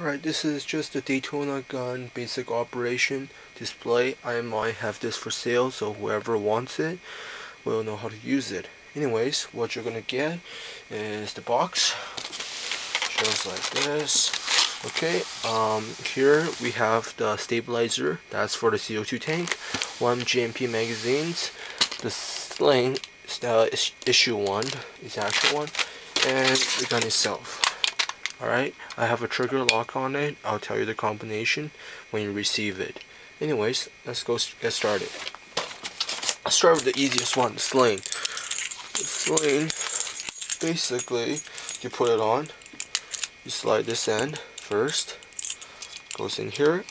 Alright, this is just a Daytonagun basic operation display. I might have this for sale, so whoever wants it will know how to use it. Anyways, what you're gonna get is the box. Shows like this. Okay, here we have the stabilizer. That's for the CO2 tank. 1 GMP magazines. The sling is the issue 1, is the actual one, and the gun itself. Alright, I have a trigger lock on it. I'll tell you the combination when you receive it. Anyways, let's go get started. I'll start with the easiest one, the sling. The sling, basically, you put it on, you slide this end first, goes in here.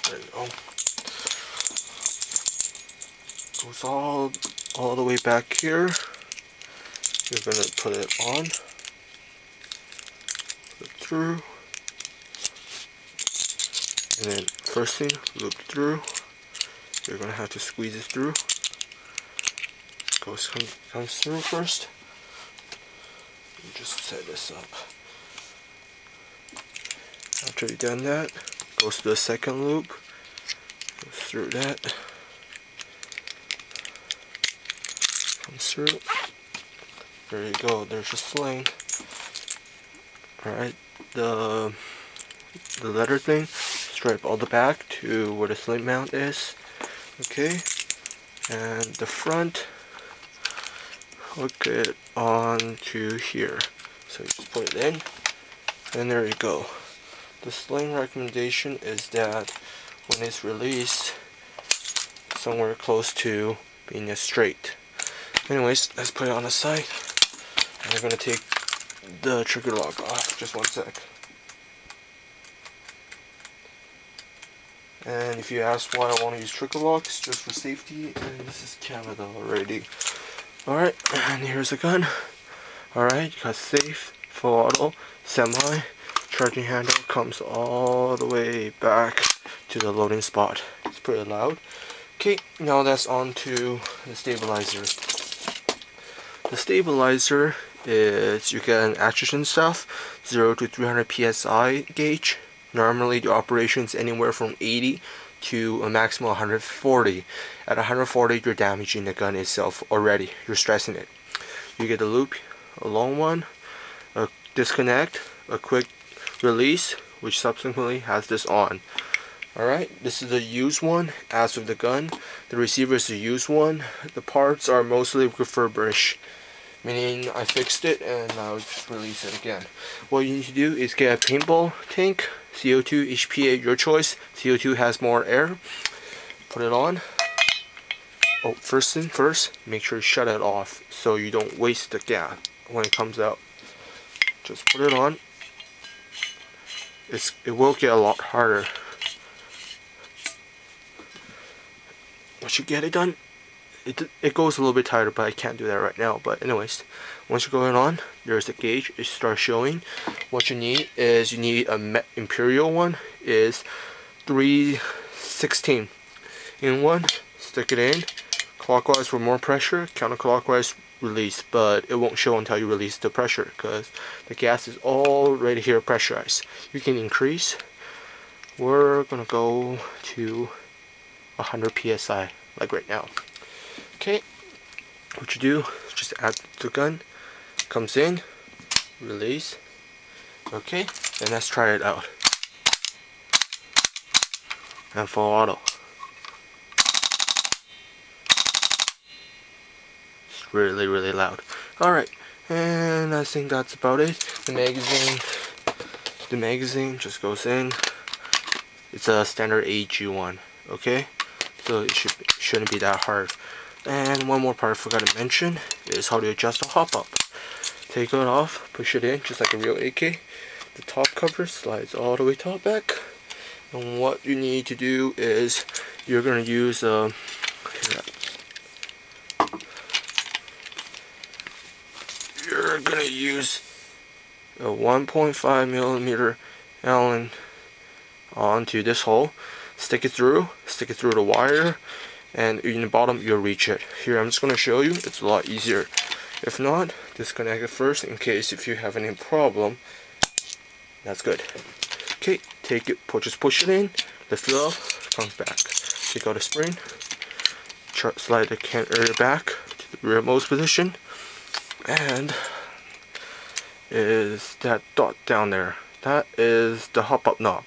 There you go. Goes all the way back here. You're gonna put it on, put it through, and then first thing, loop through. You're gonna have to squeeze it through. Comes through first. You just set this up. After you've done that, goes to the second loop, goes through that, comes through. There you go, there's your sling. Alright, the leather thing, stripe all the back to where the sling mount is. Okay, and the front, hook it on to here. So you just put it in, and there you go. The sling recommendation is that when it's released, somewhere close to being a straight. Anyways, let's put it on the side. And we're going to take the trigger lock off. Just one sec. And if you ask why I want to use trigger locks, just for safety, and this is Canada already. Alright, and here's the gun. Alright, you got safe, full auto, semi. Charging handle comes all the way back to the loading spot. It's pretty loud. Okay, now that's on to the stabilizer. The stabilizer is, you get an attrition stuff, 0 to 300 psi gauge. Normally the operation is anywhere from 80 to a maximum 140. At 140 you're damaging the gun itself already. You're stressing it. You get a loop, a long one, a disconnect, a quick release, which subsequently has this on. Alright, this is a used one, as with the gun. The receiver is a used one. The parts are mostly refurbished, meaning I fixed it and I'll just release it again. What you need to do is get a paintball tank, CO2, HPA, your choice. CO2 has more air. Put it on. Oh, first thing first, make sure you shut it off so you don't waste the gas when it comes out. Just put it on. It will get a lot harder. Once you get it done, it goes a little bit tighter, but I can't do that right now. But anyways, once you're going on, there's the gauge. It starts showing. What you need is a Imperial one. Is 3/16 in one. Stick it in clockwise for more pressure, counterclockwise release, but it won't show until you release the pressure because the gas is already here pressurized. You can increase. We're gonna go to 100 psi like right now. Okay, what you do is just add the gun, comes in, release. Okay, then let's try it out. And full auto. It's really, really loud. Alright, and I think that's about it. The magazine just goes in. It's a standard AG one, okay? So it shouldn't be that hard. And one more part I forgot to mention is how to adjust the hop up. Take it off, push it in just like a real AK. The top cover slides all the way top back. And what you need to do is you're gonna use a 1.5mm Allen onto this hole. stick it through the wire, and in the bottom you'll reach it. Here I'm just going to show you, it's a lot easier. If not, disconnect it first in case if you have any problem. That's good. Okay, take it, just push it in, lift it up, comes back. Take out the spring, slide the carrier back to the rearmost position, and is that dot down there. That is the hop-up knob.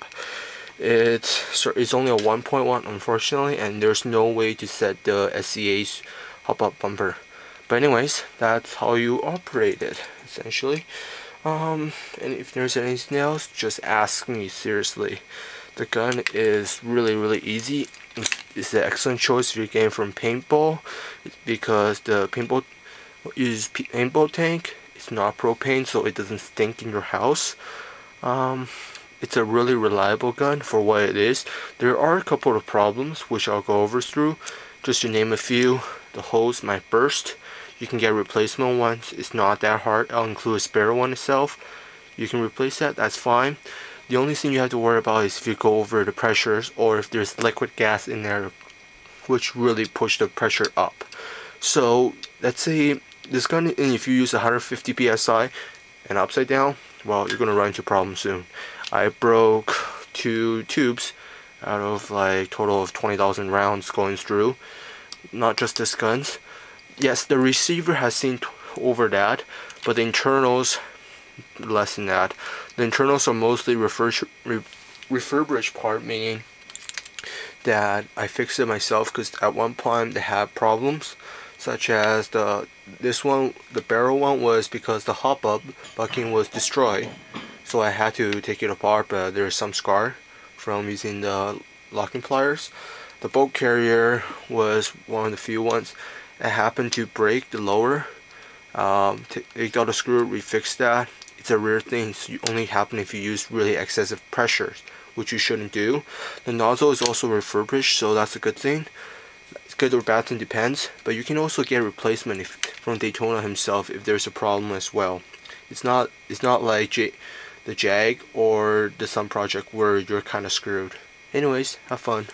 It's only a 1.1 unfortunately, and there's no way to set the SCA's hop-up bumper. But anyways, that's how you operate it essentially. And if there's anything else, just ask me, seriously. The gun is really easy. It's an excellent choice if you're getting from paintball, because the paintball uses paintball tank. It's not propane, so it doesn't stink in your house. It's a really reliable gun for what it is. There are a couple of problems which I'll go over through. Just to name a few, the hose might burst. You can get replacement ones. It's not that hard. I'll include a spare one itself. You can replace that, that's fine. The only thing you have to worry about is if you go over the pressures, or if there's liquid gas in there which really push the pressure up. So let's say this gun, and if you use 150 psi and upside down, well, you're gonna run into problems soon. I broke 2 tubes out of like total of 20,000 rounds going through. Not just this guns. Yes, the receiver has seen over that, but the internals less than that. The internals are mostly refurbished part, meaning that I fixed it myself, because at one point they had problems, such as this one, the barrel one, was because the hop-up bucking was destroyed, so I had to take it apart, but there's some scar from using the locking pliers. The bolt carrier was one of the few ones. It happened to break the lower. Take out a screw, refix that. It's a rare thing. So it only happen if you use really excessive pressures, which you shouldn't do. The nozzle is also refurbished, so that's a good thing. It's good or bad thing, depends. But you can also get a replacement from Daytona himself if there's a problem as well. It's not like the Jag or the Sun Project where you're kind of screwed. Anyways, have fun.